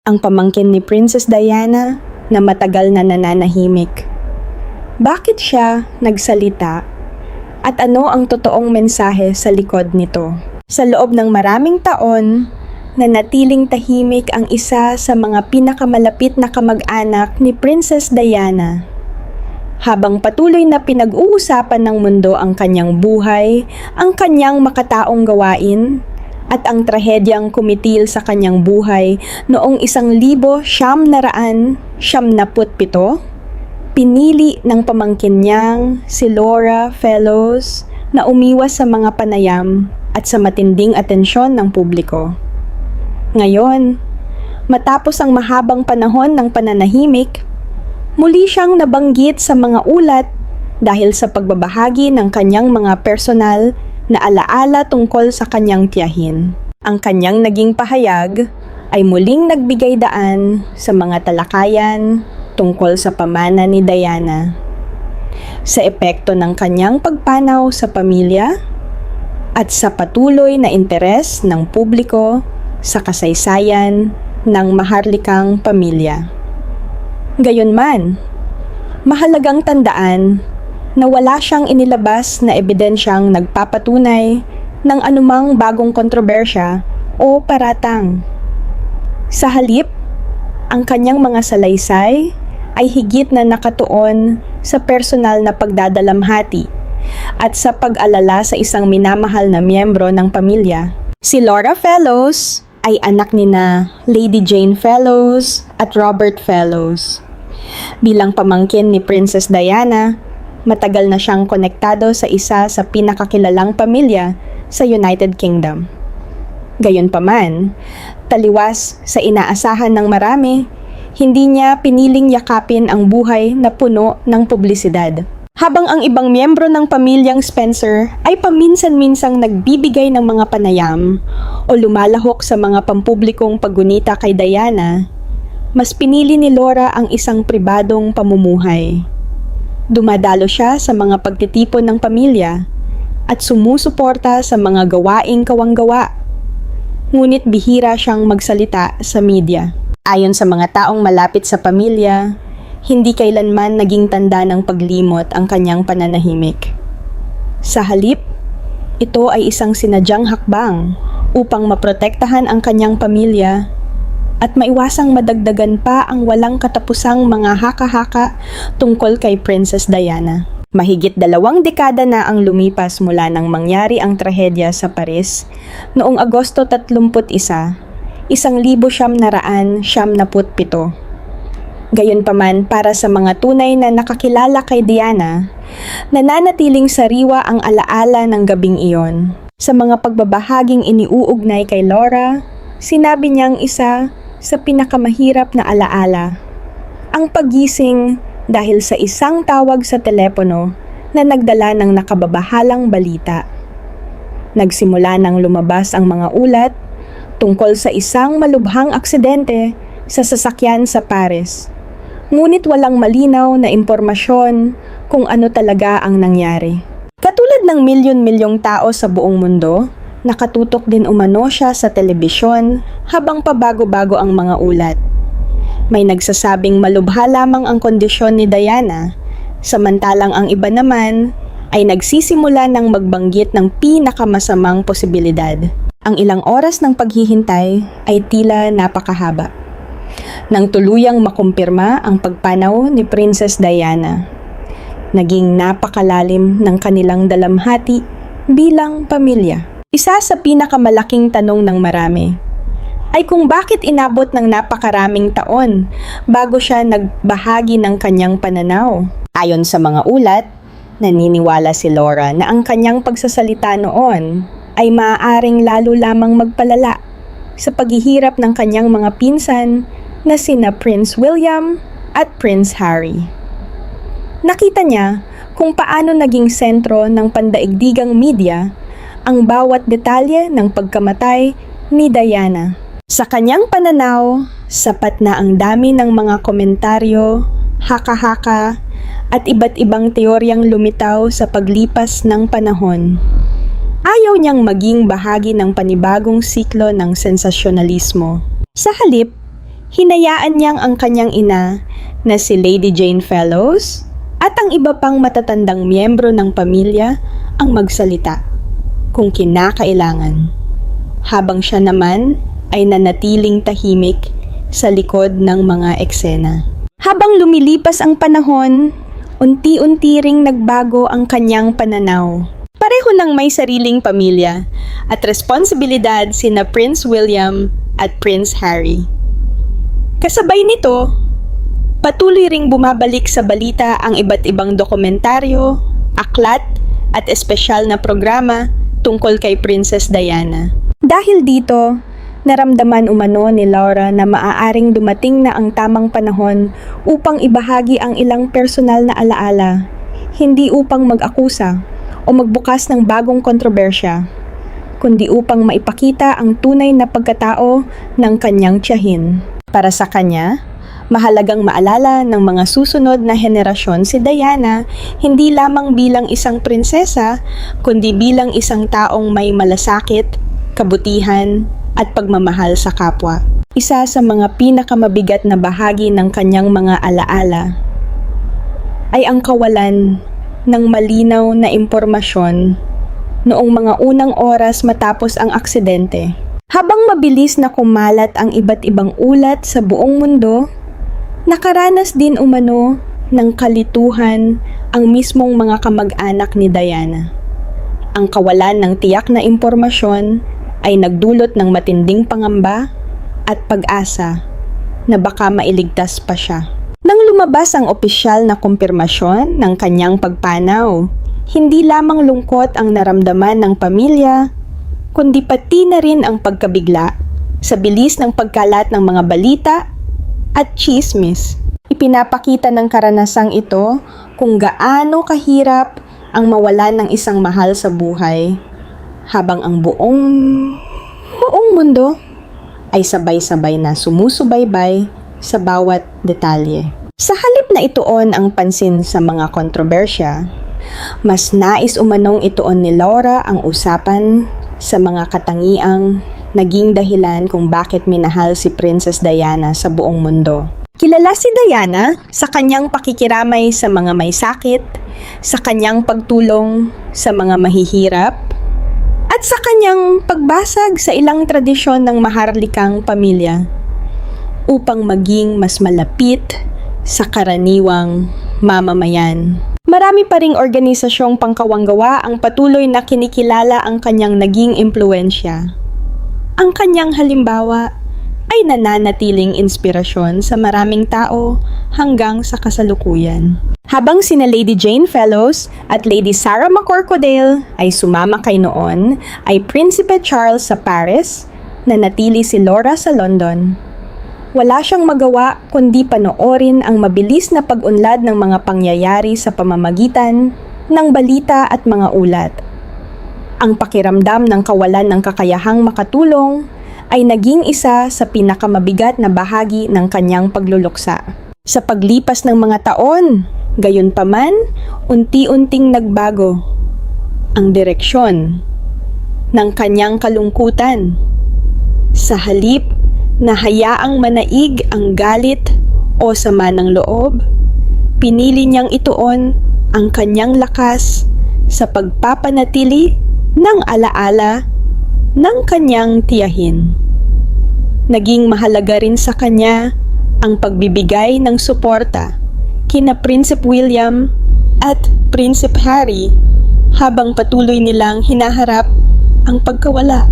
ang pamangkin ni Princess Diana na matagal na nananahimik. Bakit siya nagsalita? At ano ang totoong mensahe sa likod nito? Sa loob ng maraming taon, nanatiling tahimik ang isa sa mga pinakamalapit na kamag-anak ni Princess Diana. Habang patuloy na pinag-uusapan ng mundo ang kanyang buhay, ang kanyang makataong gawain, at ang trahedyang kumitil sa kanyang buhay noong 1997, pinili ng pamangkin niyang si Laura Fellows na umiwas sa mga panayam at sa matinding atensyon ng publiko. Ngayon, matapos ang mahabang panahon ng pananahimik, muli siyang nabanggit sa mga ulat dahil sa pagbabahagi ng kanyang mga personal na alaala tungkol sa kanyang tiyahin. Ang kanyang naging pahayag ay muling nagbigay daan sa mga talakayan tungkol sa pamana ni Diana, sa epekto ng kanyang pagpanaw sa pamilya at sa patuloy na interes ng publiko sa kasaysayan ng maharlikang pamilya. Gayunman, mahalagang tandaan na wala siyang inilabas na ebidensyang nagpapatunay ng anumang bagong kontrobersya o paratang. Sa halip, ang kanyang mga salaysay ay higit na nakatuon sa personal na pagdadalamhati at sa pag-alala sa isang minamahal na miyembro ng pamilya. Si Laura Fellows ay anak nina Lady Jane Fellows at Robert Fellows. Bilang pamangkin ni Princess Diana, matagal na siyang konektado sa isa sa pinakakilalang pamilya sa United Kingdom. Gayunpaman, taliwas sa inaasahan ng marami, hindi niya piniling yakapin ang buhay na puno ng publisidad. Habang ang ibang miyembro ng pamilyang Spencer ay paminsan-minsang nagbibigay ng mga panayam o lumalahok sa mga pampublikong paggunita kay Diana, mas pinili ni Laura ang isang pribadong pamumuhay. Dumadalo siya sa mga pagtitipon ng pamilya at sumusuporta sa mga gawaing kawanggawa. Ngunit bihira siyang magsalita sa media. Ayon sa mga taong malapit sa pamilya, hindi kailanman naging tanda ng paglimot ang kanyang pananahimik. Sa halip, ito ay isang sinadyang hakbang upang maprotektahan ang kanyang pamilya at maiwasang madagdagan pa ang walang katapusang mga haka-haka tungkol kay Princess Diana. Mahigit 2 dekada na ang lumipas mula nang mangyari ang trahedya sa Paris noong Agosto 31, 1997. Gayunpaman, para sa mga tunay na nakakilala kay Diana, nananatiling sariwa ang alaala ng gabing iyon. Sa mga pagbabahaging iniuugnay kay Laura, sinabi niyang isa sa pinakamahirap na alaala, ang pagising dahil sa isang tawag sa telepono na nagdala ng nakababahalang balita. Nagsimula nang lumabas ang mga ulat tungkol sa isang malubhang aksidente sa sasakyan sa Paris. Ngunit walang malinaw na impormasyon kung ano talaga ang nangyari. Katulad ng milyon-milyong tao sa buong mundo, nakatutok din umano siya sa telebisyon habang pabago-bago ang mga ulat. May nagsasabing malubha lamang ang kondisyon ni Diana, samantalang ang iba naman ay nagsisimula ng magbanggit ng pinakamasamang posibilidad. Ang ilang oras ng paghihintay ay tila napakahaba, nang tuluyang makumpirma ang pagpanaw ni Princess Diana. Naging napakalalim ng kanilang dalamhati bilang pamilya. Isa sa pinakamalaking tanong ng marami ay kung bakit inabot ng napakaraming taon bago siya nagbahagi ng kanyang pananaw. Ayon sa mga ulat, naniniwala si Laura na ang kanyang pagsasalita noon ay maaaring lalo lamang magpalala sa paghihirap ng kanyang mga pinsan na sina Prince William at Prince Harry. Nakita niya kung paano naging sentro ng pandaigdigang media ang bawat detalye ng pagkamatay ni Diana. Sa kanyang pananaw, sapat na ang dami ng mga komentaryo, haka-haka, at iba't ibang teoryang lumitaw sa paglipas ng panahon. Ayaw niyang maging bahagi ng panibagong siklo ng sensasyonalismo. Sa halip, Hinayaan niyang ang kanyang ina na si Lady Jane Fellows at ang iba pang matatandang miyembro ng pamilya ang magsalita kung kinakailangan, habang siya naman ay nanatiling tahimik sa likod ng mga eksena. Habang lumilipas ang panahon, unti-unti ring nagbago ang kanyang pananaw. Pareho nang may sariling pamilya at responsibilidad sina Prince William at Prince Harry. Kasabay nito, patuloy ring bumabalik sa balita ang iba't ibang dokumentaryo, aklat at espesyal na programa tungkol kay Princess Diana. Dahil dito, naramdaman umano ni Laura na maaaring dumating na ang tamang panahon upang ibahagi ang ilang personal na alaala, hindi upang mag-akusa o magbukas ng bagong kontrobersya, kundi upang maipakita ang tunay na pagkatao ng kanyang tiyahin. Para sa kanya, mahalagang maalala ng mga susunod na henerasyon si Diana hindi lamang bilang isang prinsesa, kundi bilang isang taong may malasakit, kabutihan, at pagmamahal sa kapwa. Isa sa mga pinakamabigat na bahagi ng kanyang mga alaala ay ang kawalan ng malinaw na impormasyon noong mga unang oras matapos ang aksidente. Habang mabilis na kumalat ang iba't ibang ulat sa buong mundo, nakaranas din umano ng kalituhan ang mismong mga kamag-anak ni Diana. Ang kawalan ng tiyak na impormasyon ay nagdulot ng matinding pangamba at pag-asa na baka mailigtas pa siya. Nang lumabas ang opisyal na kumpirmasyon ng kanyang pagpanaw, hindi lamang lungkot ang naramdaman ng pamilya, kundi pati na rin ang pagkabigla sa bilis ng pagkalat ng mga balita at tsismis. Ipinapakita ng karanasang ito kung gaano kahirap ang mawalan ng isang mahal sa buhay, habang ang buong mundo ay sabay-sabay na sumusubaybay sa bawat detalye. Sa halip na ituon ang pansin sa mga kontrobersya, mas nais umanong ituon ni Laura ang usapan sa mga katangiang naging dahilan kung bakit minahal si Princess Diana sa buong mundo. Kilala si Diana sa kanyang pakikiramay sa mga may sakit, sa kanyang pagtulong sa mga mahihirap, at sa kanyang pagbasag sa ilang tradisyon ng maharlikang pamilya upang maging mas malapit sa karaniwang mamamayan. Marami pa ring organisasyong pangkawanggawa ang patuloy na kinikilala ang kanyang naging impluwensya. Ang kanyang halimbawa ay nananatiling inspirasyon sa maraming tao hanggang sa kasalukuyan. Habang sina Lady Jane Fellows at Lady Sarah McCorquodale ay sumama kay noon, ay Prinsipe Charles sa Paris, nanatili si Laura sa London. Wala siyang magawa kundi panoorin ang mabilis na pag-unlad ng mga pangyayari sa pamamagitan ng balita at mga ulat. Ang pakiramdam ng kawalan ng kakayahang makatulong ay naging isa sa pinakamabigat na bahagi ng kanyang pagluluksa. Sa paglipas ng mga taon, gayunpaman, unti-unting nagbago ang direksyon ng kanyang kalungkutan. Sa halip na hayaang manaig ang galit o sama ng loob, pinili niyang ituon ang kanyang lakas sa pagpapanatili ng alaala ng kanyang tiyahin. Naging mahalaga rin sa kanya ang pagbibigay ng suporta kina Prinsipe William at Prinsipe Harry habang patuloy nilang hinaharap ang pagkawala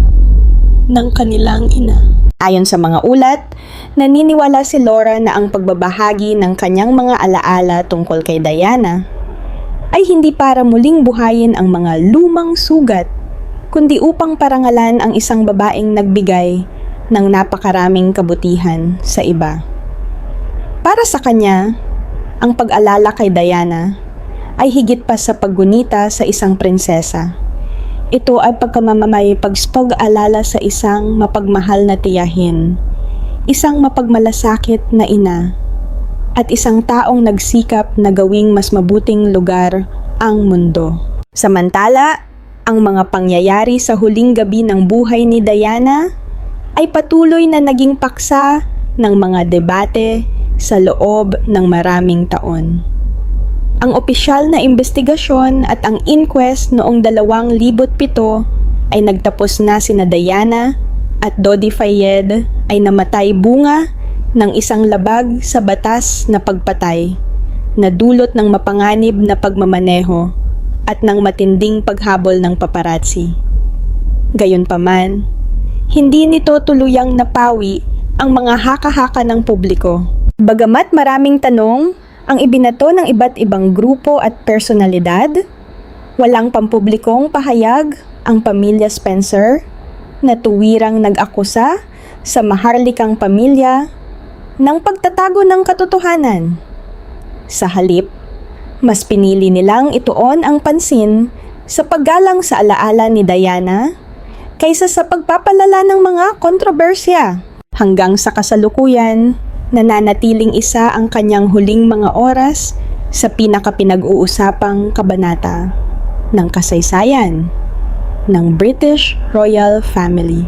ng kanilang ina. Ayon sa mga ulat, naniniwala si Laura na ang pagbabahagi ng kanyang mga alaala tungkol kay Diana ay hindi para muling buhayin ang mga lumang sugat, kundi upang parangalan ang isang babaeng nagbigay ng napakaraming kabutihan sa iba. Para sa kanya, ang pag-alala kay Diana ay higit pa sa paggunita sa isang prinsesa. Ito ay pagkamamay pag-alala sa isang mapagmahal na tiyahin, isang mapagmalasakit na ina, at isang taong nagsikap na gawing mas mabuting lugar ang mundo. Samantala, ang mga pangyayari sa huling gabi ng buhay ni Diana ay patuloy na naging paksa ng mga debate sa loob ng maraming taon. Ang opisyal na investigasyon at ang inquest noong 2007 ay nagtapos na sina Diana at Dodi Fayed ay namatay bunga ng isang labag sa batas na pagpatay na dulot ng mapanganib na pagmamaneho at ng matinding paghabol ng paparazzi. Gayunpaman, hindi nito tuluyang napawi ang mga haka-haka ng publiko. Bagamat maraming tanong ang ibinato ng iba't ibang grupo at personalidad, walang pampublikong pahayag ang pamilya Spencer na tuwirang nag-akusa sa maharlikang pamilya ng pagtatago ng katotohanan. Sa halip, mas pinili nilang ituon ang pansin sa paggalang sa alaala ni Diana kaysa sa pagpapalala ng mga kontrobersya. Hanggang sa kasalukuyan, nananatiling isa ang kanyang huling mga oras sa pinakapinag-uusapang kabanata ng kasaysayan ng British Royal Family.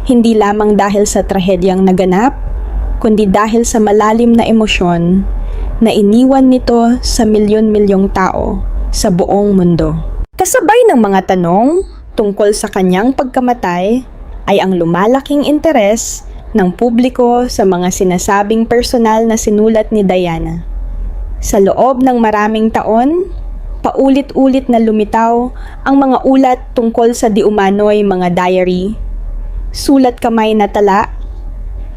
Hindi lamang dahil sa trahedyang naganap, kundi dahil sa malalim na emosyon na iniwan nito sa milyon-milyong tao sa buong mundo. Kasabay ng mga tanong tungkol sa kanyang pagkamatay ay ang lumalaking interes ng publiko sa mga sinasabing personal na sinulat ni Diana. Sa loob ng maraming taon, paulit-ulit na lumitaw ang mga ulat tungkol sa diumano'y mga diary, sulat kamay na tala,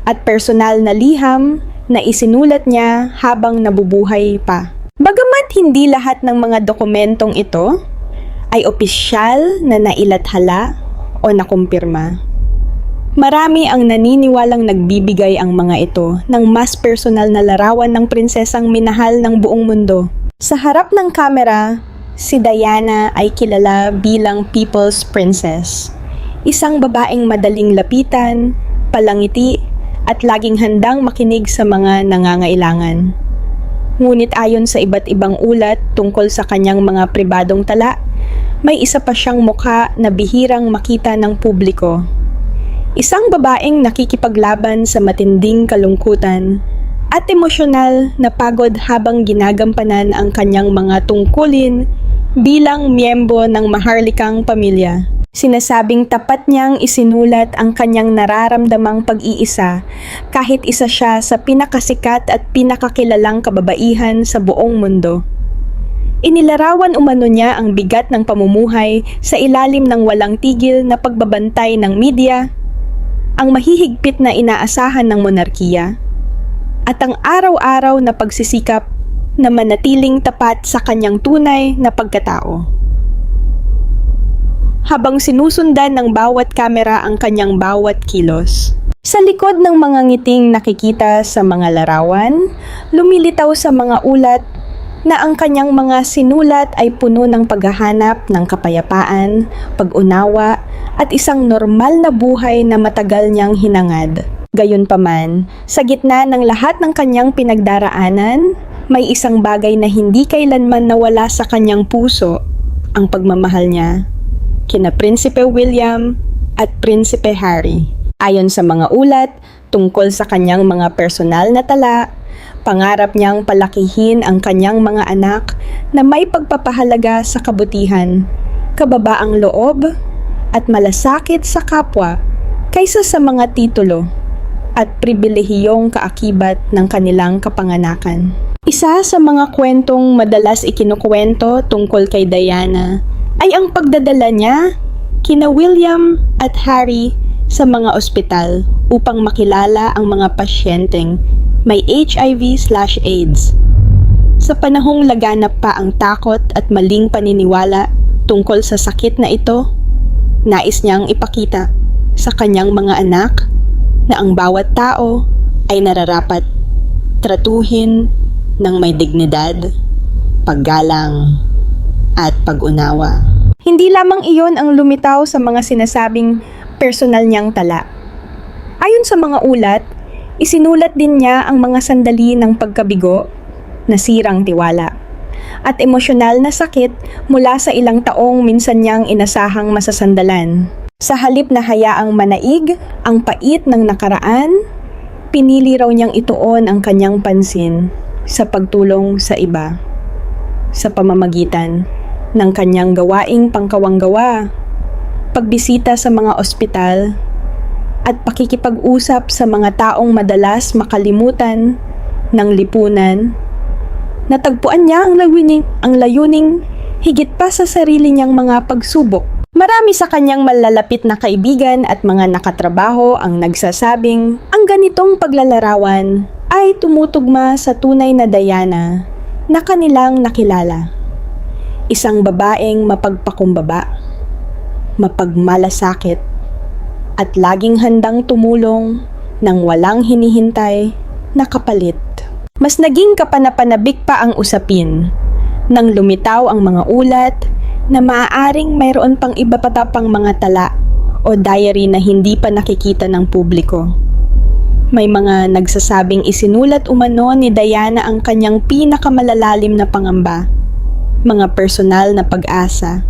at personal na liham na isinulat niya habang nabubuhay pa. Bagamat hindi lahat ng mga dokumentong ito ay opisyal na nailathala o nakumpirma, marami ang naniniwalang nagbibigay ang mga ito ng mas personal na larawan ng prinsesang minahal ng buong mundo. Sa harap ng kamera, si Diana ay kilala bilang People's Princess. Isang babaeng madaling lapitan, palangiti, at laging handang makinig sa mga nangangailangan. Ngunit ayon sa iba't ibang ulat tungkol sa kanyang mga pribadong tala, may isa pa siyang mukha na bihirang makita ng publiko. Isang babaeng nakikipaglaban sa matinding kalungkutan at emosyonal na pagod habang ginagampanan ang kanyang mga tungkulin bilang miyembro ng maharlikang pamilya. Sinasabing tapat niyang isinulat ang kanyang nararamdamang pag-iisa kahit isa siya sa pinakasikat at pinakakilalang kababaihan sa buong mundo. Inilarawan umano niya ang bigat ng pamumuhay sa ilalim ng walang tigil na pagbabantay ng media, ang mahihigpit na inaasahan ng monarkiya, at ang araw-araw na pagsisikap na manatiling tapat sa kanyang tunay na pagkatao. Habang sinusundan ng bawat kamera ang kanyang bawat kilos, sa likod ng mga ngiting nakikita sa mga larawan, lumilitaw sa mga ulat na ang kanyang mga sinulat ay puno ng paghahanap ng kapayapaan, pag-unawa, at isang normal na buhay na matagal niyang hinangad. Gayunpaman, sa gitna ng lahat ng kanyang pinagdaraanan, may isang bagay na hindi kailanman nawala sa kanyang puso, ang pagmamahal niya kina Prinsipe William at Prinsipe Harry. Ayon sa mga ulat tungkol sa kanyang mga personal na tala, pangarap niyang palakihin ang kanyang mga anak na may pagpapahalaga sa kabutihan, kababaang loob, at malasakit sa kapwa kaysa sa mga titulo at pribilehiyong kaakibat ng kanilang kapanganakan. Isa sa mga kwentong madalas ikinukwento tungkol kay Diana ay ang pagdadala niya kina William at Harry sa mga ospital upang makilala ang mga pasyenteng may HIV/AIDS. Sa panahong laganap pa ang takot at maling paniniwala tungkol sa sakit na ito, nais niyang ipakita sa kanyang mga anak na ang bawat tao ay nararapat tratuhin ng may dignidad, paggalang, at pag-unawa. Hindi lamang iyon ang lumitaw sa mga sinasabing personal niyang tala. Ayon sa mga ulat, isinulat din niya ang mga sandali ng pagkabigo, nasirang tiwala, at emosyonal na sakit mula sa ilang taong minsan niyang inasahang masasandalan. Sa halip na hayaang manaig ang pait ng nakaraan, Pinili raw niyang ituon ang kanyang pansin sa pagtulong sa iba sa pamamagitan ng kanyang gawaing pangkawanggawa, pagbisita sa mga ospital, at pakikipag-usap sa mga taong madalas makalimutan ng lipunan. Natagpuan niya ang layuning higit pa sa sarili niyang mga pagsubok. Marami sa kanyang malalapit na kaibigan at mga nakatrabaho ang nagsasabing ang ganitong paglalarawan ay tumutugma sa tunay na Diana na kanilang nakilala. Isang babaeng mapagpakumbaba, mapagmalasakit, at laging handang tumulong nang walang hinihintay na kapalit. Mas naging kapanapanabik pa ang usapin nang lumitaw ang mga ulat na maaaring mayroon pang iba pa pang mga tala o diary na hindi pa nakikita ng publiko. May mga nagsasabing isinulat umano ni Diana ang kanyang pinakamalalalim na pangamba, mga personal na pag-asa,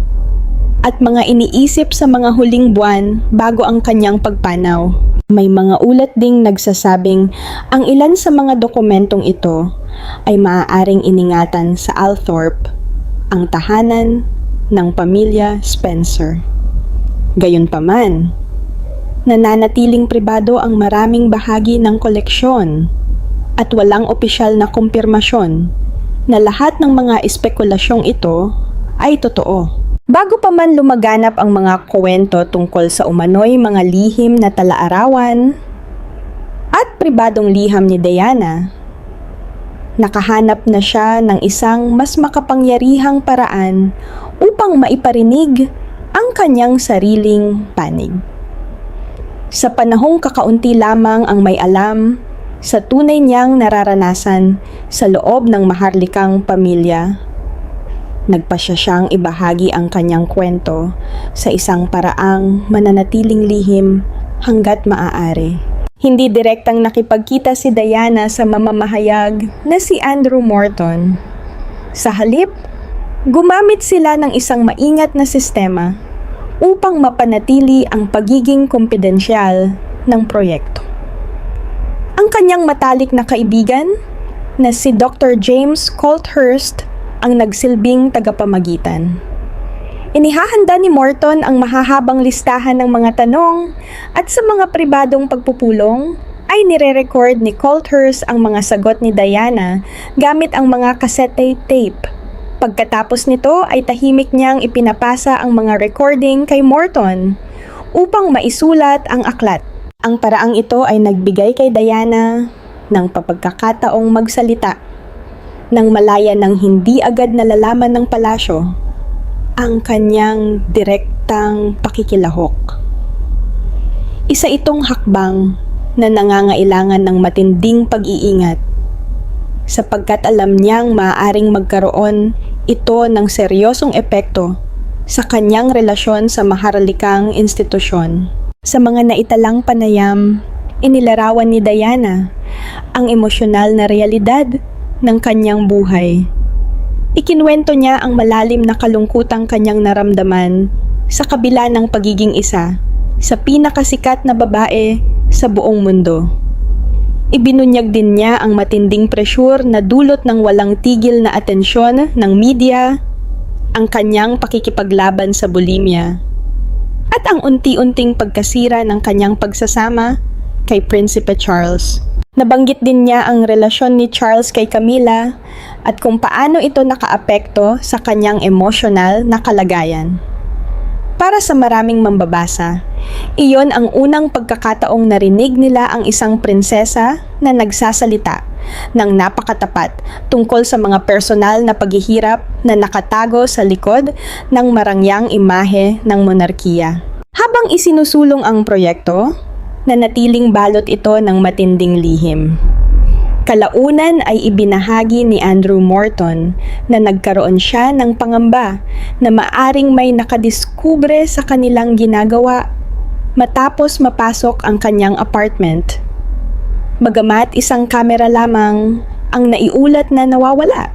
at mga iniisip sa mga huling buwan bago ang kanyang pagpanaw. May mga ulat ding nagsasabing ang ilan sa mga dokumentong ito ay maaaring iningatan sa Althorpe, ang tahanan ng pamilya Spencer. Gayunpaman, nananatiling pribado ang maraming bahagi ng koleksyon at walang opisyal na kumpirmasyon na lahat ng mga espekulasyong ito ay totoo. Bago pa man lumaganap ang mga kwento tungkol sa umano'y mga lihim na talaarawan at pribadong liham ni Diana, nakahanap na siya ng isang mas makapangyarihang paraan upang maiparinig ang kanyang sariling panig. Sa panahong kakaunti lamang ang may alam sa tunay niyang nararanasan sa loob ng maharlikang pamilya, nagpasya siyang ibahagi ang kanyang kwento sa isang paraang mananatiling lihim hanggat maaari. Hindi direktang nakipagkita si Diana sa mamamahayag na si Andrew Morton. Sa halip, gumamit sila ng isang maingat na sistema upang mapanatili ang pagiging kumpidensyal ng proyekto. Ang kanyang matalik na kaibigan na si Dr. James Colthurst ang nagsilbing tagapamagitan. Inihahanda ni Morton ang mahahabang listahan ng mga tanong at sa mga pribadong pagpupulong ay nire-record ni Colthurst ang mga sagot ni Diana gamit ang mga cassette tape. Pagkatapos nito ay tahimik niyang ipinapasa ang mga recording kay Morton upang maisulat ang aklat. Ang paraang ito ay nagbigay kay Diana ng pagkakataong magsalita nang malaya ng hindi agad nalalaman ng palasyo ang kanyang direktang pakikilahok. Isa itong hakbang na nangangailangan ng matinding pag-iingat sapagkat alam niyang maaaring magkaroon ito ng seryosong epekto sa kanyang relasyon sa maharlikang institusyon. Sa mga naitalang panayam, inilarawan ni Diana ang emosyonal na realidad ng kanyang buhay. Ikinwento niya ang malalim na kalungkutang kanyang naramdaman sa kabila ng pagiging isa sa pinakasikat na babae sa buong mundo. Ibinunyag din niya ang matinding presyur na dulot ng walang tigil na atensyon ng media, ang kanyang pakikipaglaban sa bulimia, at ang unti-unting pagkasira ng kanyang pagsasama kay Prinsipe Charles. Nabanggit din niya ang relasyon ni Charles kay Camilla at kung paano ito nakaapekto sa kanyang emosyonal na kalagayan. Para sa maraming mambabasa, iyon ang unang pagkakataong narinig nila ang isang prinsesa na nagsasalita ng napakatapat tungkol sa mga personal na paghihirap na nakatago sa likod ng marangyang imahe ng monarkiya. Habang isinusulong ang proyekto, nanatiling balot ito ng matinding lihim. Kalaunan ay ibinahagi ni Andrew Morton na nagkaroon siya ng pangamba na maaring may nakadiskubre sa kanilang ginagawa matapos mapasok ang kanyang apartment. Bagamat isang kamera lamang ang naiulat na nawawala.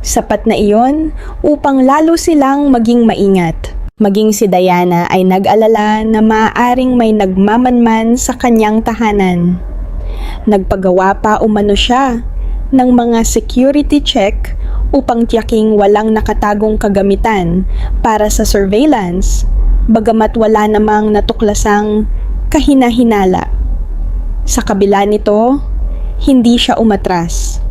Sapat na iyon upang lalo silang maging maingat. Maging si Diana ay nag-alala na maaaring may nagmamanman sa kanyang tahanan. Nagpagawa pa umano siya ng mga security check upang tiyaking walang nakatagong kagamitan para sa surveillance, bagamat wala namang natuklasang kahina-hinala. Sa kabila nito, hindi siya umatras.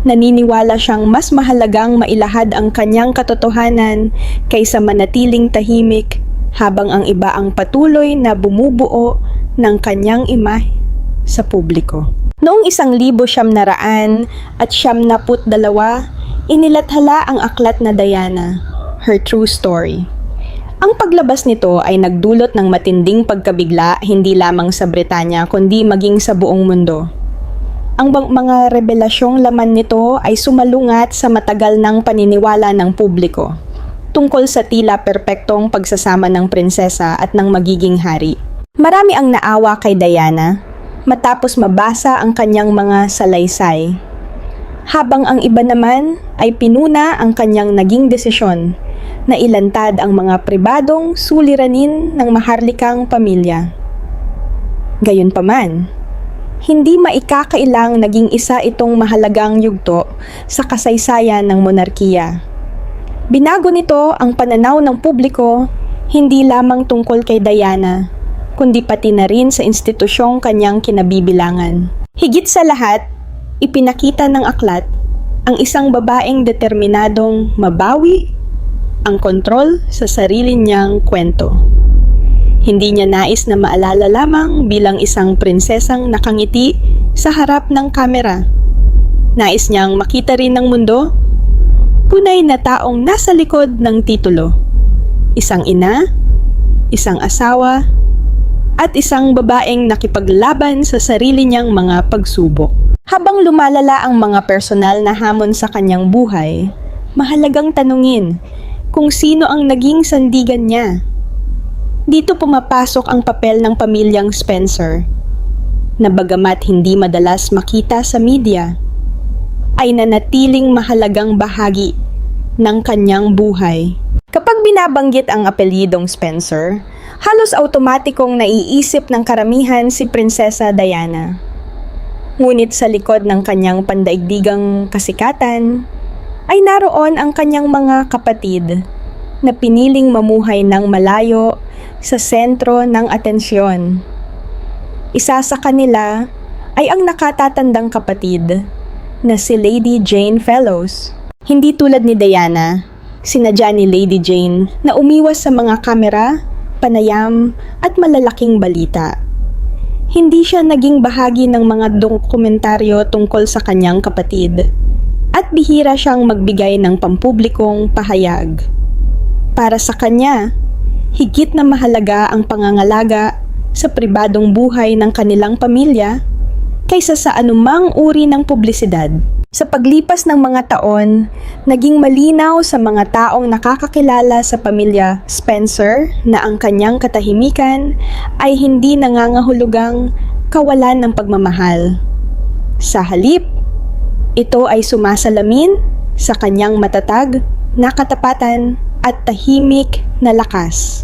Naniniwala siyang mas mahalagang mailahad ang kanyang katotohanan kaysa manatiling tahimik habang ang iba ang patuloy na bumubuo ng kanyang imahe sa publiko. Noong 1992, inilathala ang aklat na Diana, Her True Story. Ang paglabas nito ay nagdulot ng matinding pagkabigla hindi lamang sa Britanya kundi maging sa buong mundo. Ang mga revelasyong laman nito ay sumalungat sa matagal ng paniniwala ng publiko tungkol sa tila perpektong pagsasama ng prinsesa at ng magiging hari. Marami ang naawa kay Diana matapos mabasa ang kanyang mga salaysay, habang ang iba naman ay pinuna ang kanyang naging desisyon na ilantad ang mga pribadong suliranin ng maharlikang pamilya. Gayunpaman, hindi maikakailang naging isa itong mahalagang yugto sa kasaysayan ng monarkiya. Binago nito ang pananaw ng publiko hindi lamang tungkol kay Diana, kundi pati na rin sa institusyong kanyang kinabibilangan. Higit sa lahat, ipinakita ng aklat ang isang babaeng determinadong mabawi ang kontrol sa sarili niyang kwento. Hindi niya nais na maalala lamang bilang isang prinsesang nakangiti sa harap ng kamera. Nais niyang makita rin ng mundo, tunay na taong nasa likod ng titulo. Isang ina, isang asawa, at isang babaeng nakipaglaban sa sarili niyang mga pagsubok. Habang lumalala ang mga personal na hamon sa kanyang buhay, mahalagang tanungin kung sino ang naging sandigan niya. Dito pumapasok ang papel ng pamilyang Spencer, na bagamat hindi madalas makita sa media, ay nanatiling mahalagang bahagi ng kanyang buhay. Kapag binabanggit ang apelyidong Spencer, halos automatikong naiisip ng karamihan si Prinsesa Diana. Ngunit sa likod ng kanyang pandaigdigang kasikatan, ay naroon ang kanyang mga kapatid na piniling mamuhay ng malayo sa sentro ng atensyon. Isa sa kanila ay ang nakatatandang kapatid na si Lady Jane Fellows. Hindi tulad ni Diana, sinadya ni Lady Jane na umiwas sa mga kamera, panayam at malalaking balita. Hindi siya naging bahagi ng mga dokumentaryo tungkol sa kanyang kapatid at bihira siyang magbigay ng pampublikong pahayag. Para sa kanya, higit na mahalaga ang pangangalaga sa pribadong buhay ng kanilang pamilya kaysa sa anumang uri ng publisidad. Sa paglipas ng mga taon, naging malinaw sa mga taong nakakakilala sa pamilya Spencer na ang kanyang katahimikan ay hindi nangangahulugang kawalan ng pagmamahal. Sa halip, ito ay sumasalamin sa kanyang matatag na katapatan at tahimik na lakas.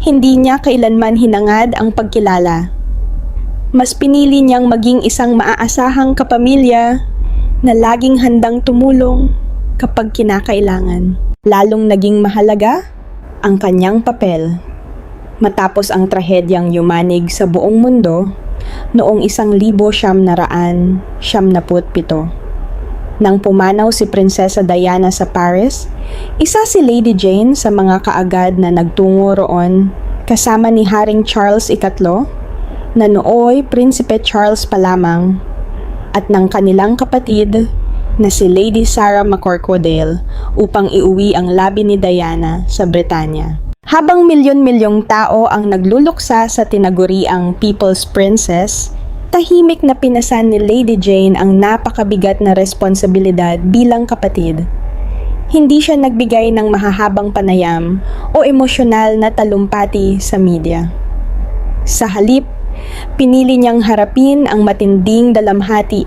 Hindi niya kailanman hinangad ang pagkilala. Mas pinili niyang maging isang maaasahang kapamilya na laging handang tumulong kapag kinakailangan. Lalong naging mahalaga ang kanyang papel matapos ang trahedyang yumanig sa buong mundo noong 1997. Nang pumanaw si Prinsesa Diana sa Paris, isa si Lady Jane sa mga kaagad na nagtungo roon kasama ni Haring Charles III na nooy Prinsipe Charles pa lamang at ng kanilang kapatid na si Lady Sarah McCorquodale upang iuwi ang labi ni Diana sa Britanya. Habang milyon-milyong tao ang nagluluksa sa tinaguriang People's Princess, tahimik na pinasan ni Lady Jane ang napakabigat na responsibilidad bilang kapatid. Hindi siya nagbigay ng mahahabang panayam o emosyonal na talumpati sa media. Sa halip, pinili niyang harapin ang matinding dalamhati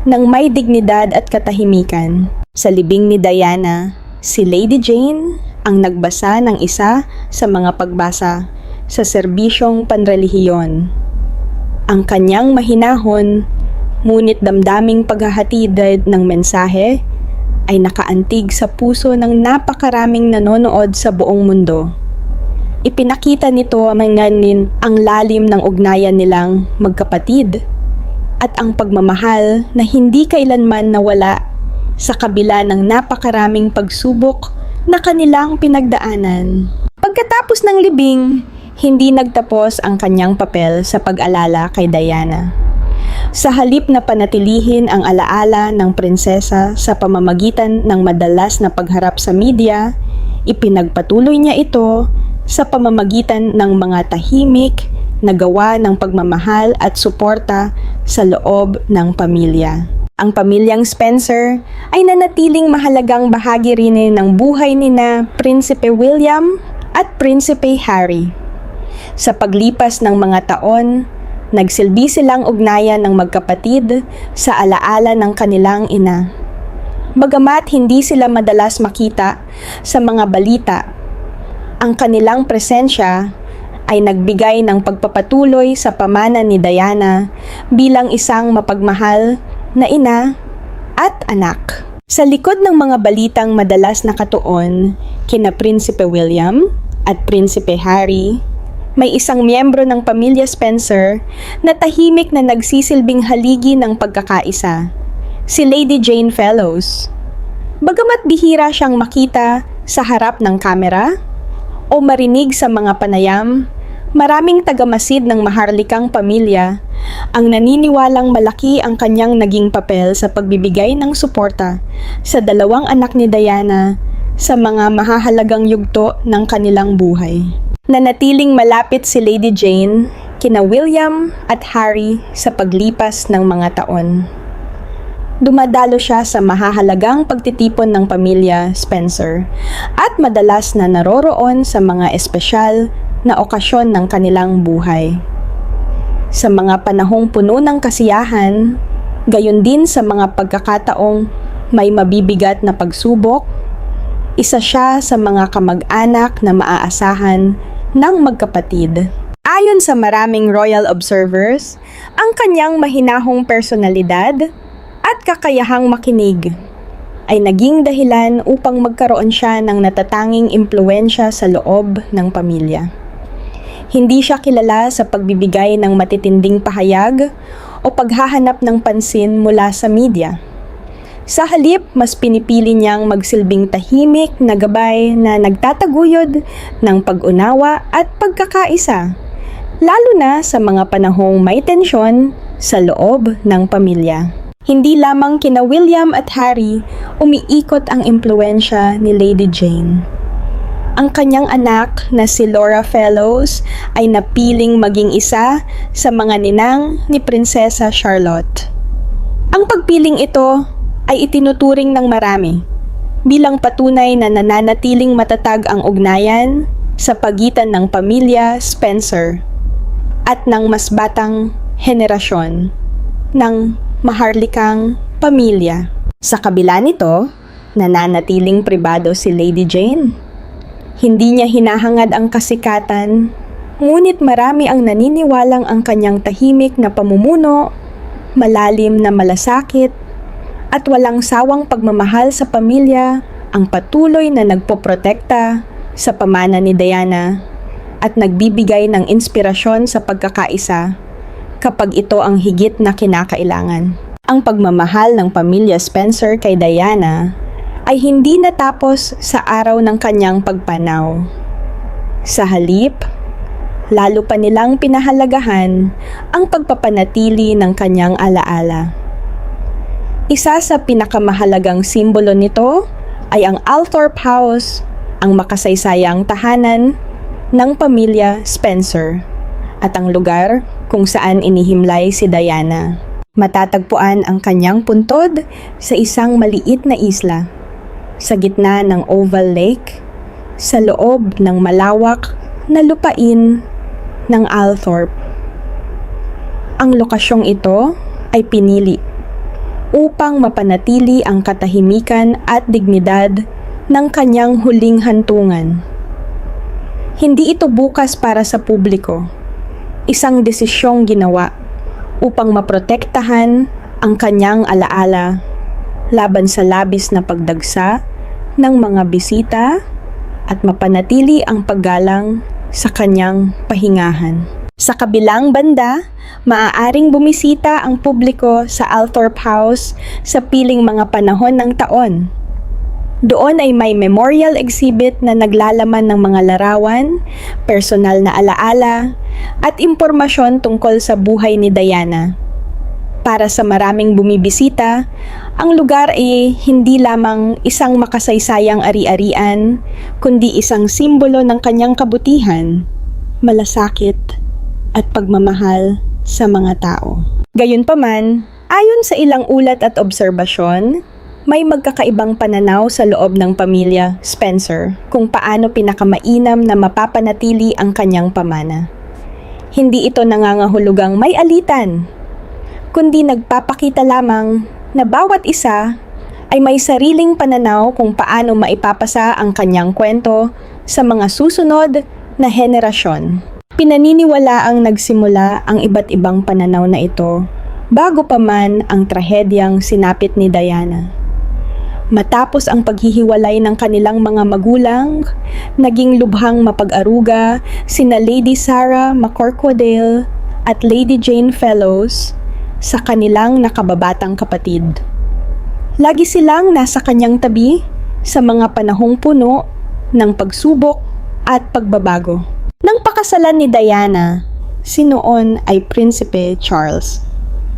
ng may dignidad at katahimikan. Sa libing ni Diana, si Lady Jane ang nagbasa ng isa sa mga pagbasa sa serbisyong panrelihiyon. Ang kanyang mahinahon, ngunit damdaming paghahatid ng mensahe ay nakaantig sa puso ng napakaraming nanonood sa buong mundo. Ipinakita nito ang lalim ng ugnayan nilang magkapatid at ang pagmamahal na hindi kailanman nawala sa kabila ng napakaraming pagsubok na kanilang pinagdaanan. Pagkatapos ng libing, hindi nagtapos ang kanyang papel sa pag-alala kay Diana. Sa halip na panatilihin ang alaala ng prinsesa sa pamamagitan ng madalas na pagharap sa media, ipinagpatuloy niya ito sa pamamagitan ng mga tahimik na gawa ng pagmamahal at suporta sa loob ng pamilya. Ang pamilyang Spencer ay nanatiling mahalagang bahagi rin ng buhay nina Prinsipe William at Prinsipe Harry. Sa paglipas ng mga taon, nagsilbi silang ugnayan ng magkapatid sa alaala ng kanilang ina. Bagamat hindi sila madalas makita sa mga balita, ang kanilang presensya ay nagbigay ng pagpapatuloy sa pamana ni Diana bilang isang mapagmahal na ina at anak. Sa likod ng mga balitang madalas nakatuon kina Prinsipe William at Prinsipe Harry, may isang miyembro ng pamilya Spencer na tahimik na nagsisilbing haligi ng pagkakaisa, si Lady Jane Fellowes. Bagamat bihira siyang makita sa harap ng kamera o marinig sa mga panayam, maraming tagamasid ng maharlikang pamilya ang naniniwalang malaki ang kanyang naging papel sa pagbibigay ng suporta sa dalawang anak ni Diana sa mga mahahalagang yugto ng kanilang buhay. Nanatiling malapit si Lady Jane kina William at Harry sa paglipas ng mga taon. Dumadalo siya sa mahahalagang pagtitipon ng pamilya Spencer at madalas na naroroon sa mga espesyal na okasyon ng kanilang buhay. Sa mga panahong puno ng kasiyahan, gayon din sa mga pagkakataong may mabibigat na pagsubok, isa siya sa mga kamag-anak na maaasahan ng magkapatid. Ayon sa maraming royal observers, ang kanyang mahinahong personalidad at kakayahang makinig ay naging dahilan upang magkaroon siya ng natatanging impluwensya sa loob ng pamilya. Hindi siya kilala sa pagbibigay ng matitinding pahayag o paghahanap ng pansin mula sa media. Sa halip, mas pinipili niyang magsilbing tahimik na gabay na nagtataguyod ng pag-unawa at pagkakaisa, lalo na sa mga panahong may tensyon sa loob ng pamilya. Hindi lamang kina William at Harry umiikot ang impluwensya ni Lady Jane. Ang kanyang anak na si Laura Fellowes ay napiling maging isa sa mga ninang ni Prinsesa Charlotte. Ang pagpiling ito ay itinuturing ng marami bilang patunay na nananatiling matatag ang ugnayan sa pagitan ng pamilya Spencer at ng mas batang henerasyon ng maharlikang pamilya. Sa kabila nito, nananatiling pribado si Lady Jane. Hindi niya hinahangad ang kasikatan, ngunit marami ang naniniwalang ang kanyang tahimik na pamumuno, malalim na malasakit, at walang sawang pagmamahal sa pamilya ang patuloy na nagpoprotekta sa pamana ni Diana at nagbibigay ng inspirasyon sa pagkakaisa kapag ito ang higit na kinakailangan. Ang pagmamahal ng pamilya Spencer kay Diana ay hindi natapos sa araw ng kanyang pagpanaw. Sa halip, lalo pa nilang pinahalagahan ang pagpapanatili ng kanyang alaala. Isa sa pinakamahalagang simbolo nito ay ang Althorp House, ang makasaysayang tahanan ng pamilya Spencer at ang lugar kung saan inihimlay si Diana. Matatagpuan ang kanyang puntod sa isang maliit na isla sa gitna ng Oval Lake sa loob ng malawak na lupain ng Althorp. Ang lokasyong ito ay pinili upang mapanatili ang katahimikan at dignidad ng kanyang huling hantungan. Hindi ito bukas para sa publiko. Isang desisyong ginawa upang maprotektahan ang kanyang alaala laban sa labis na pagdagsa ng mga bisita at mapanatili ang paggalang sa kanyang pahingahan. Sa kabilang banda, maaaring bumisita ang publiko sa Althorp House sa piling mga panahon ng taon. Doon ay may memorial exhibit na naglalaman ng mga larawan, personal na alaala, at impormasyon tungkol sa buhay ni Diana. Para sa maraming bumibisita, ang lugar ay hindi lamang isang makasaysayang ari-arian, kundi isang simbolo ng kanyang kabutihan, malasakit, at pagmamahal sa mga tao. Gayunpaman, ayon sa ilang ulat at obserbasyon, may magkakaibang pananaw sa loob ng pamilya Spencer kung paano pinakamainam na mapapanatili ang kanyang pamana. Hindi ito nangangahulugang may alitan, kundi nagpapakita lamang na bawat isa ay may sariling pananaw kung paano maipapasa ang kanyang kwento sa mga susunod na henerasyon. Pinaniniwalaang nagsimula ang iba't ibang pananaw na ito bago pa man ang trahedyang sinapit ni Diana. Matapos ang paghihiwalay ng kanilang mga magulang, naging lubhang mapag-aruga sina Lady Sarah McCorquodale at Lady Jane Fellows sa kanilang nakababatang kapatid. Lagi silang nasa kanyang tabi sa mga panahong puno ng pagsubok at pagbabago. Nang pakasalan ni Diana, si noon ay Prinsipe Charles.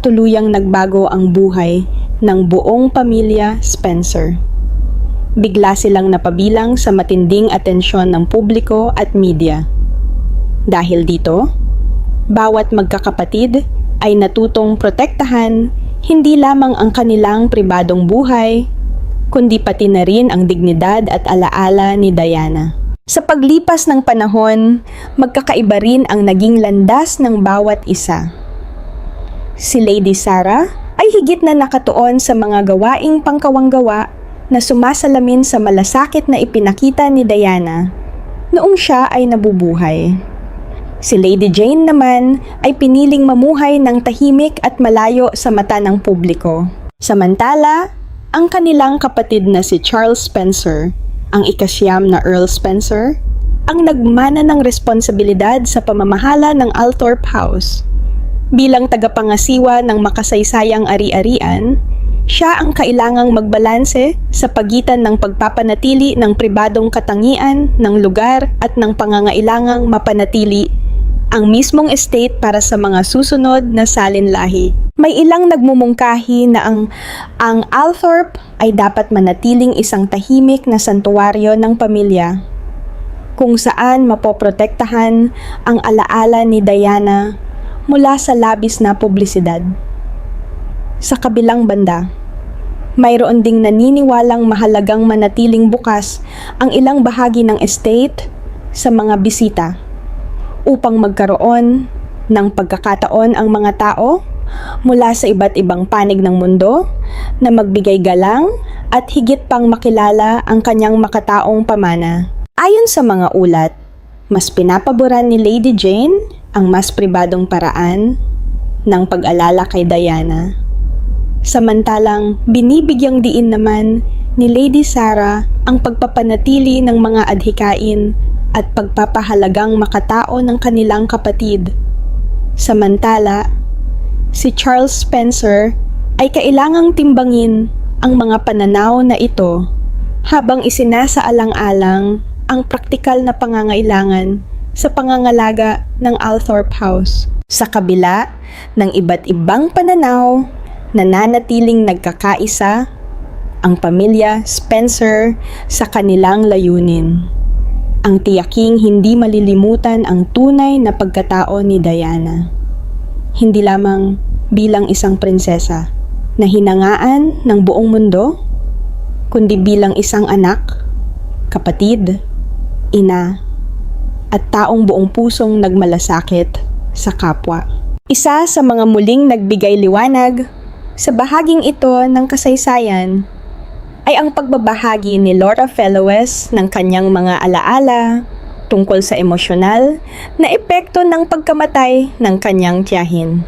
Tuluyang nagbago ang buhay ng buong pamilya Spencer. Bigla silang napabilang sa matinding atensyon ng publiko at media. Dahil dito, bawat magkakapatid ay natutong protektahan hindi lamang ang kanilang pribadong buhay, kundi pati na rin ang dignidad at alaala ni Diana. Sa paglipas ng panahon, magkakaiba rin ang naging landas ng bawat isa. Si Lady Sarah ay higit na nakatuon sa mga gawaing pangkawanggawa na sumasalamin sa malasakit na ipinakita ni Diana noong siya ay nabubuhay. Si Lady Jane naman ay piniling mamuhay ng tahimik at malayo sa mata ng publiko. Samantala, ang kanilang kapatid na si Charles Spencer, ang ika-9 na Earl Spencer, ang nagmana ng responsibilidad sa pamamahala ng Althorp House. Bilang tagapangasiwa ng makasaysayang ari-arian, siya ang kailangang magbalanse sa pagitan ng pagpapanatili ng pribadong katangian ng lugar at ng pangangailangang mapanatili ang mismong estate para sa mga susunod na salinlahi. May ilang nagmumungkahi na ang Althorp ay dapat manatiling isang tahimik na santuwaryo ng pamilya, kung saan mapoprotektahan ang alaala ni Diana mula sa labis na publisidad. Sa kabilang banda, mayroon ding naniniwalang mahalagang manatiling bukas ang ilang bahagi ng estate sa mga bisita upang magkaroon ng pagkakataon ang mga tao mula sa iba't ibang panig ng mundo na magbigay galang at higit pang makilala ang kanyang makataong pamana. Ayon sa mga ulat, mas pinapaboran ni Lady Jane ang mas pribadong paraan ng pag-alala kay Diana. Samantalang binibigyang diin naman ni Lady Sarah ang pagpapanatili ng mga adhikain at pagpapahalagang makatao ng kanilang kapatid. Samantala, si Charles Spencer ay kailangang timbangin ang mga pananaw na ito habang isinasaalang-alang ang praktikal na pangangailangan sa pangangalaga ng Althorp House. Sa kabila ng iba't ibang pananaw, nananatiling nagkakaisa ang pamilya Spencer sa kanilang layunin. Ang tiyaking hindi malilimutan ang tunay na pagkatao ni Diana. Hindi lamang bilang isang prinsesa na hinangaan ng buong mundo, kundi bilang isang anak, kapatid, ina, at taong buong pusong nagmalasakit sa kapwa. Isa sa mga muling nagbigay liwanag sa bahaging ito ng kasaysayan ay ang pagbabahagi ni Laura Fellowes ng kanyang mga alaala tungkol sa emosyonal na epekto ng pagkamatay ng kanyang tiyahin.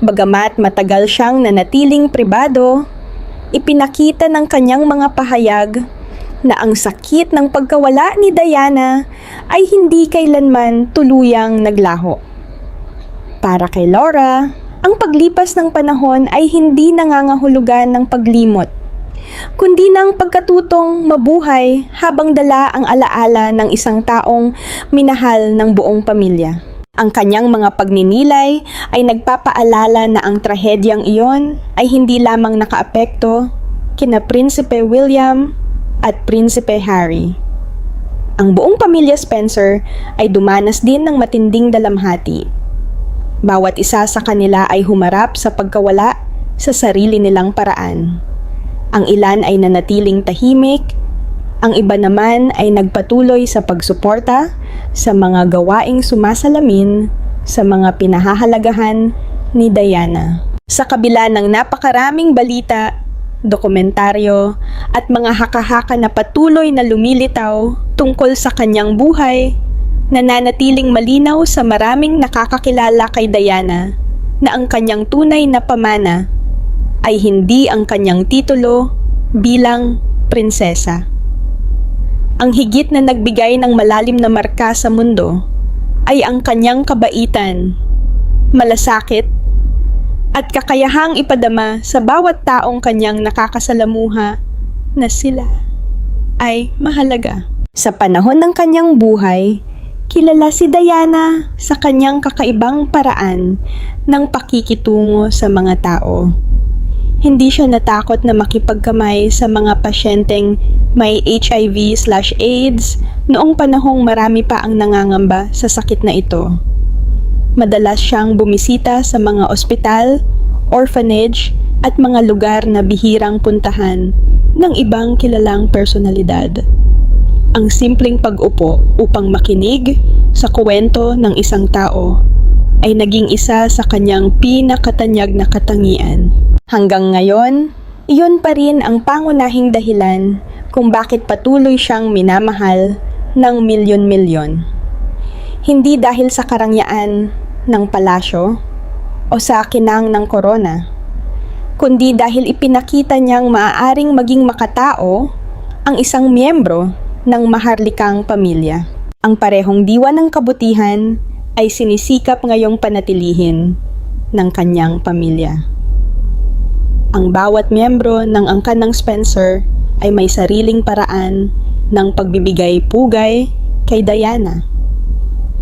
Bagamat matagal siyang nanatiling pribado, ipinakita ng kanyang mga pahayag na ang sakit ng pagkawala ni Diana ay hindi kailanman tuluyang naglaho. Para kay Laura, ang paglipas ng panahon ay hindi nangangahulugan ng paglimot, kundi ng pagkatutong mabuhay habang dala ang alaala ng isang taong minahal ng buong pamilya. Ang kanyang mga pagninilay ay nagpapaalala na ang trahedyang iyon ay hindi lamang nakaapekto kina Prinsipe William at Prinsipe Harry. Ang buong pamilya Spencer ay dumanas din ng matinding dalamhati. Bawat isa sa kanila ay humarap sa pagkawala sa sarili nilang paraan. Ang ilan ay nanatiling tahimik, ang iba naman ay nagpatuloy sa pagsuporta sa mga gawaing sumasalamin sa mga pinahahalagahan ni Diana. Sa kabila ng napakaraming balita, dokumentaryo at mga haka-haka na patuloy na lumilitaw tungkol sa kanyang buhay, nananatiling malinaw sa maraming nakakakilala kay Diana na ang kanyang tunay na pamana ay hindi ang kanyang titulo bilang prinsesa. Ang higit na nagbigay ng malalim na marka sa mundo ay ang kanyang kabaitan, malasakit, at kakayahang ipadama sa bawat taong kanyang nakakasalamuha na sila ay mahalaga. Sa panahon ng kanyang buhay, kilala si Diana sa kanyang kakaibang paraan ng pakikitungo sa mga tao. Hindi siya natakot na makipagkamay sa mga pasyenteng may HIV/AIDS noong panahong marami pa ang nangangamba sa sakit na ito. Madalas siyang bumisita sa mga ospital, orphanage at mga lugar na bihirang puntahan ng ibang kilalang personalidad. Ang simpleng pag-upo upang makinig sa kwento ng isang tao ay naging isa sa kanyang pinakatanyag na katangian. Hanggang ngayon, iyon pa rin ang pangunahing dahilan kung bakit patuloy siyang minamahal ng milyon-milyon. Hindi dahil sa karangyaan ng palasyo o sa kinang ng korona, kundi dahil ipinakita niyang maaaring maging makatao ang isang miyembro ng maharlikang pamilya. Ang parehong diwa ng kabutihan ay sinisikap ngayong panatilihin ng kanyang pamilya. Ang bawat miyembro ng angkan ng Spencer ay may sariling paraan ng pagbibigay pugay kay Diana.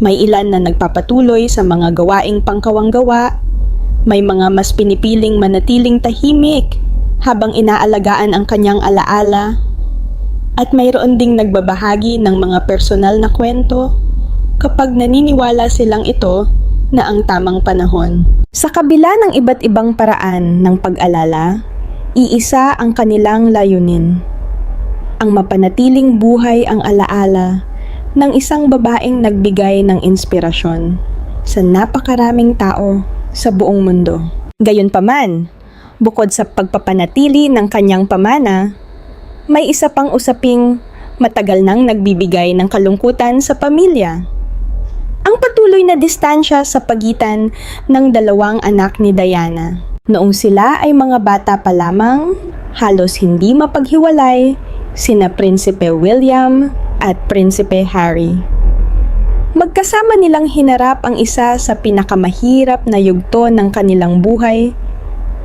May ilan na nagpapatuloy sa mga gawaing pangkawanggawa, may mga mas pinipiling manatiling tahimik habang inaalagaan ang kanyang alaala, at mayroon ding nagbabahagi ng mga personal na kwento kapag naniniwala silang ito na ang tamang panahon. Sa kabila ng iba't ibang paraan ng pag-alala, iisa ang kanilang layunin. Ang mapanatiling buhay ang alaala ng isang babaeng nagbigay ng inspirasyon sa napakaraming tao sa buong mundo. Gayunpaman, bukod sa pagpapanatili ng kanyang pamana, may isa pang usaping matagal nang nagbibigay ng kalungkutan sa pamilya. Ang patuloy na distansya sa pagitan ng dalawang anak ni Diana. Noong sila ay mga bata pa lamang, halos hindi mapaghiwalay sina Prinsipe William at Prinsipe Harry. Magkasama nilang hinarap ang isa sa pinakamahirap na yugto ng kanilang buhay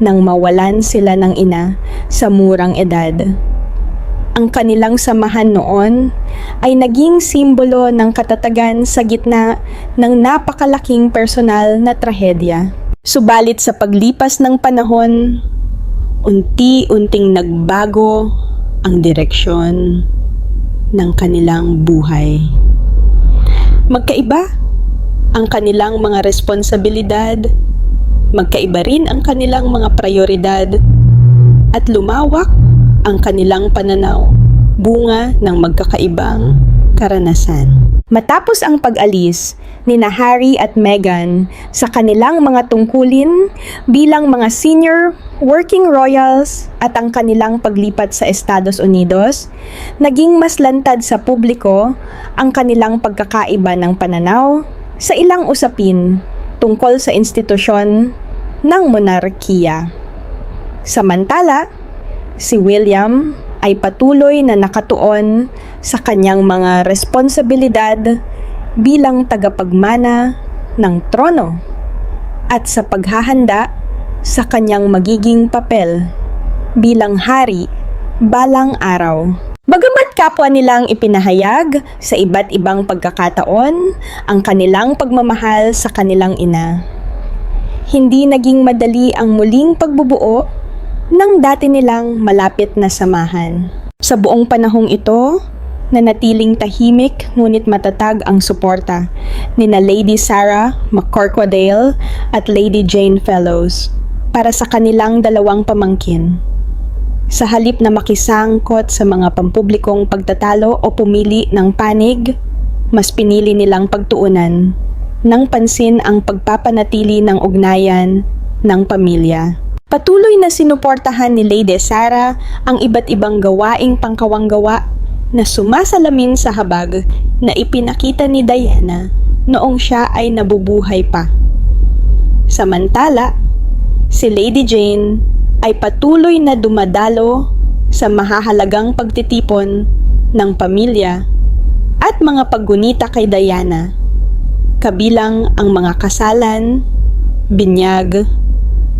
nang mawalan sila ng ina sa murang edad. Ang kanilang samahan noon ay naging simbolo ng katatagan sa gitna ng napakalaking personal na trahedya. Subalit sa paglipas ng panahon, unti-unting nagbago ang direksyon ng kanilang buhay. Magkaiba ang kanilang mga responsibilidad, magkaiba rin ang kanilang mga prioridad, at lumawak ang kanilang pananaw, bunga ng magkakaibang karanasan. Matapos ang pag-alis ni Harry at Meghan sa kanilang mga tungkulin bilang mga senior working royals at ang kanilang paglipat sa Estados Unidos, naging mas lantad sa publiko ang kanilang pagkakaiba ng pananaw sa ilang usapin tungkol sa institusyon ng monarkiya. Samantala, si William ay patuloy na nakatuon sa kanyang mga responsibilidad bilang tagapagmana ng trono at sa paghahanda sa kanyang magiging papel bilang hari balang araw. Bagamat kapwa nilang ipinahayag sa iba't ibang pagkakataon ang kanilang pagmamahal sa kanilang ina, hindi naging madali ang muling pagbubuo ng dati nilang malapit na samahan. Sa buong panahong ito, nanatiling tahimik ngunit matatag ang suporta ni na Lady Sarah McCorquodale at Lady Jane Fellows para sa kanilang dalawang pamangkin. Sa halip na makisangkot sa mga pampublikong pagtatalo o pumili ng panig, mas pinili nilang pagtuunan ng pansin ang pagpapanatili ng ugnayan ng pamilya. Patuloy na sinuportahan ni Lady Sarah ang iba't ibang gawaing pangkawanggawa na sumasalamin sa habag na ipinakita ni Diana noong siya ay nabubuhay pa. Samantala, si Lady Jane ay patuloy na dumadalo sa mahahalagang pagtitipon ng pamilya at mga paggunita kay Diana, kabilang ang mga kasalan, binyag,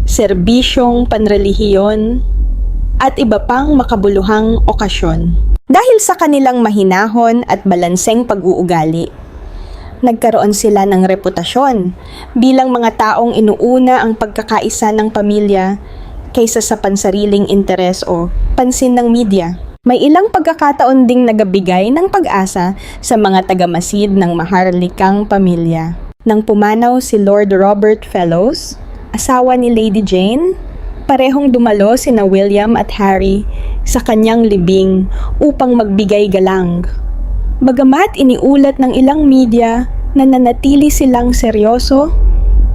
serbisyong panrelihiyon, at iba pang makabuluhang okasyon. Dahil sa kanilang mahinahon at balanseng pag-uugali, nagkaroon sila ng reputasyon bilang mga taong inuuna ang pagkakaisa ng pamilya kaysa sa pansariling interes o pansin ng media. May ilang pagkakataon ding nagabigay ng pag-asa sa mga tagamasid ng maharlikang pamilya. Nang pumanaw si Lord Robert Fellows, asawa ni Lady Jane, parehong dumalo sina William at Harry sa kanyang libing upang magbigay galang. Bagamat iniulat ng ilang media na nanatili silang seryoso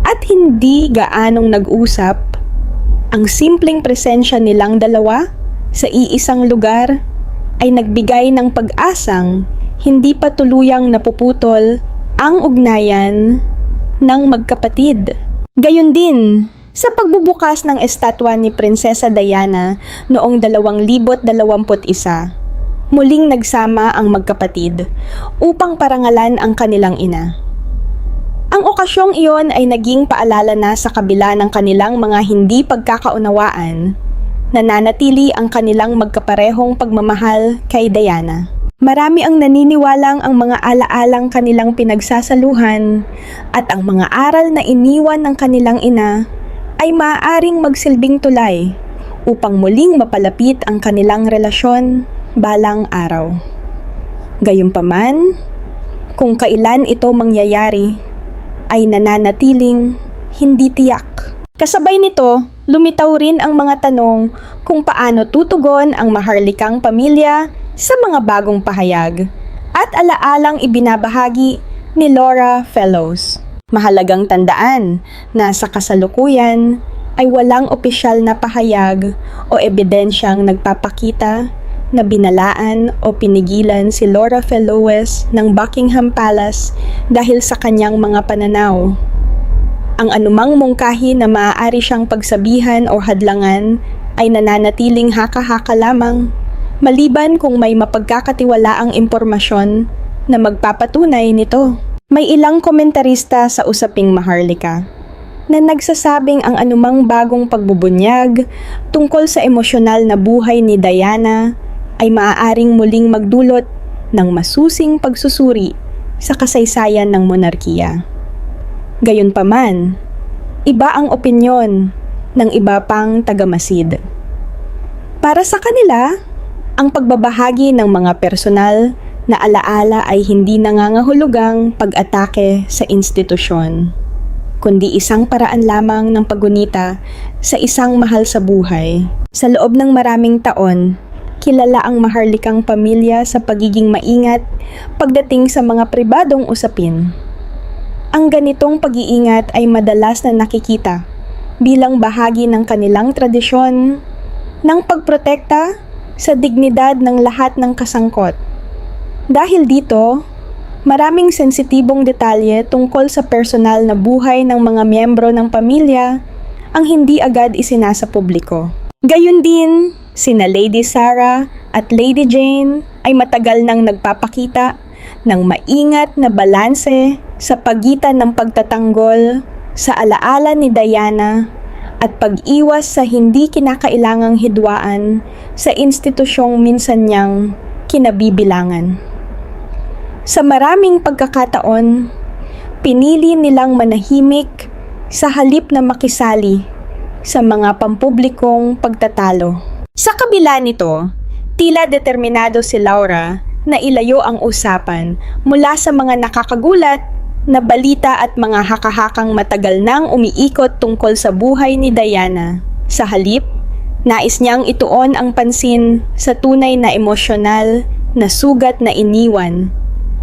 at hindi gaanong nag-usap, ang simpleng presensya nilang dalawa sa iisang lugar ay nagbigay ng pag-asang hindi pa tuluyang napuputol ang ugnayan ng magkapatid. Gayon din, sa pagbubukas ng estatwa ni Prinsesa Diana noong 2021, muling nagsama ang magkapatid upang parangalan ang kanilang ina. Ang okasyong iyon ay naging paalala na sa kabila ng kanilang mga hindi pagkakaunawaan, nananatili ang kanilang magkaparehong pagmamahal kay Diana. Marami ang naniniwalang ang mga alaalang kanilang pinagsasaluhan at ang mga aral na iniwan ng kanilang ina ay maaaring magsilbing tulay upang muling mapalapit ang kanilang relasyon balang araw. Gayunpaman, kung kailan ito mangyayari, ay nananatiling hindi tiyak. Kasabay nito, lumitaw rin ang mga tanong kung paano tutugon ang maharlikang pamilya sa mga bagong pahayag at alaalang ibinabahagi ni Laura Fellows. Mahalagang tandaan na sa kasalukuyan ay walang opisyal na pahayag o ebidensyang nagpapakita na binalaan o pinigilan si Laura Fellows ng Buckingham Palace dahil sa kanyang mga pananaw. Ang anumang mungkahi na maaari siyang pagsabihan o hadlangan ay nananatiling haka-haka lamang, maliban kung may mapagkakatiwalaang impormasyon na magpapatunay nito. May ilang komentarista sa usaping maharlika na nagsasabing ang anumang bagong pagbubunyag tungkol sa emosyonal na buhay ni Diana ay maaaring muling magdulot ng masusing pagsusuri sa kasaysayan ng monarkiya. Gayunpaman, iba ang opinyon ng iba pang tagamasid. Para sa kanila, ang pagbabahagi ng mga personal na alaala ay hindi nangangahulugang pag-atake sa institusyon, kundi isang paraan lamang ng paggunita sa isang mahal sa buhay. Sa loob ng maraming taon, kilala ang maharlikang pamilya sa pagiging maingat pagdating sa mga pribadong usapin. Ang ganitong pag-iingat ay madalas na nakikita bilang bahagi ng kanilang tradisyon ng pagprotekta sa dignidad ng lahat ng kasangkot. Dahil dito, maraming sensitibong detalye tungkol sa personal na buhay ng mga miyembro ng pamilya ang hindi agad isinasa publiko. Gayun din, sina Lady Sarah at Lady Jane ay matagal nang nagpapakita ng maingat na balanse sa pagitan ng pagtatanggol sa alaala ni Diana at pag-iwas sa hindi kinakailangang hidwaan sa institusyong minsan niyang kinabibilangan. Sa maraming pagkakataon, pinili nilang manahimik sa halip na makisali sa mga pampublikong pagtatalo. Sa kabila nito, tila determinado si Laura na ilayo ang usapan mula sa mga nakakagulat na balita at mga hakahakang matagal nang umiikot tungkol sa buhay ni Diana. Sa halip, nais niyang ituon ang pansin sa tunay na emosyonal na sugat na iniwan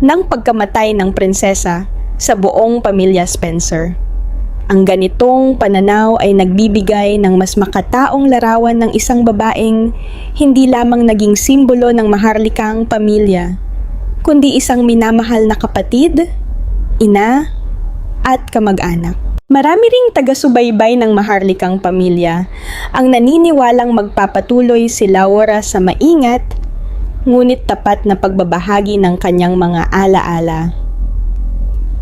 ng pagkamatay ng prinsesa sa buong pamilya Spencer. Ang ganitong pananaw ay nagbibigay ng mas makataong larawan ng isang babaeng hindi lamang naging simbolo ng maharlikang pamilya, kundi isang minamahal na kapatid, ina, at kamag-anak. Marami ring taga-subaybay ng maharlikang pamilya ang naniniwalang magpapatuloy si Laura sa maingat ngunit tapat na pagbabahagi ng kanyang mga alaala.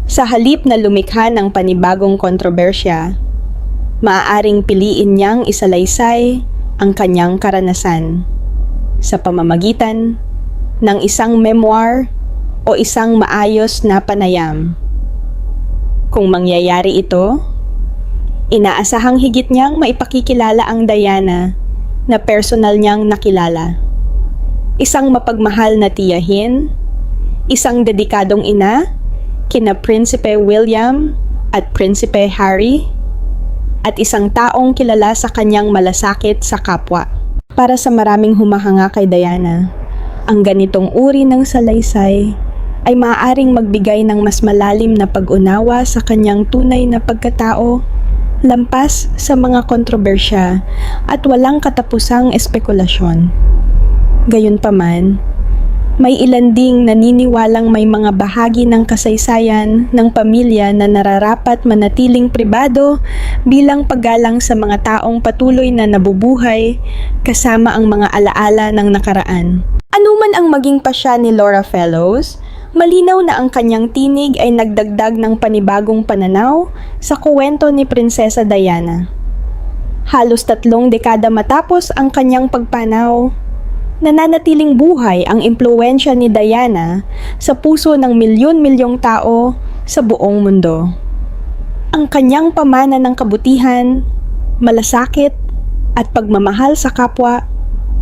Sa halip na lumikha ng panibagong kontrobersya, maaaring piliin niyang isalaysay ang kanyang karanasan sa pamamagitan ng isang memoir o isang maayos na panayam. Kung mangyayari ito, inaasahang higit niyang maipakikilala ang Diana na personal niyang nakilala. Isang mapagmahal na tiyahin, isang dedikadong ina, kina Prinsipe William at Prinsipe Harry, at isang taong kilala sa kanyang malasakit sa kapwa. Para sa maraming humahanga kay Diana, ang ganitong uri ng salaysay ay maaaring magbigay ng mas malalim na pag-unawa sa kanyang tunay na pagkatao, lampas sa mga kontrobersya at walang katapusang espekulasyon. Gayunpaman, may ilan ding naniniwalang may mga bahagi ng kasaysayan ng pamilya na nararapat manatiling pribado bilang paggalang sa mga taong patuloy na nabubuhay kasama ang mga alaala ng nakaraan. Anuman ang maging pasya ni Laura Fellows, malinaw na ang kanyang tinig ay nagdagdag ng panibagong pananaw sa kuwento ni Prinsesa Diana. Halos 3 dekada matapos ang kanyang pagpanaw, nananatiling buhay ang impluwensya ni Diana sa puso ng milyon-milyong tao sa buong mundo. Ang kanyang pamana ng kabutihan, malasakit, at pagmamahal sa kapwa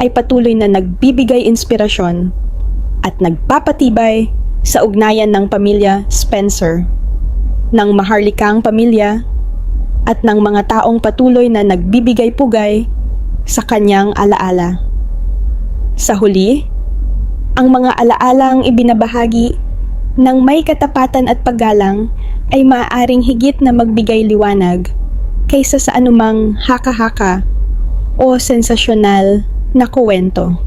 ay patuloy na nagbibigay inspirasyon at nagpapatibay sa ugnayan ng pamilya Spencer, ng maharlikang pamilya, at ng mga taong patuloy na nagbibigay pugay sa kanyang alaala. Sa huli, ang mga alaalang ibinabahagi ng may katapatan at paggalang ay maaaring higit na magbigay liwanag kaysa sa anumang haka-haka o sensasyonal na kuwento.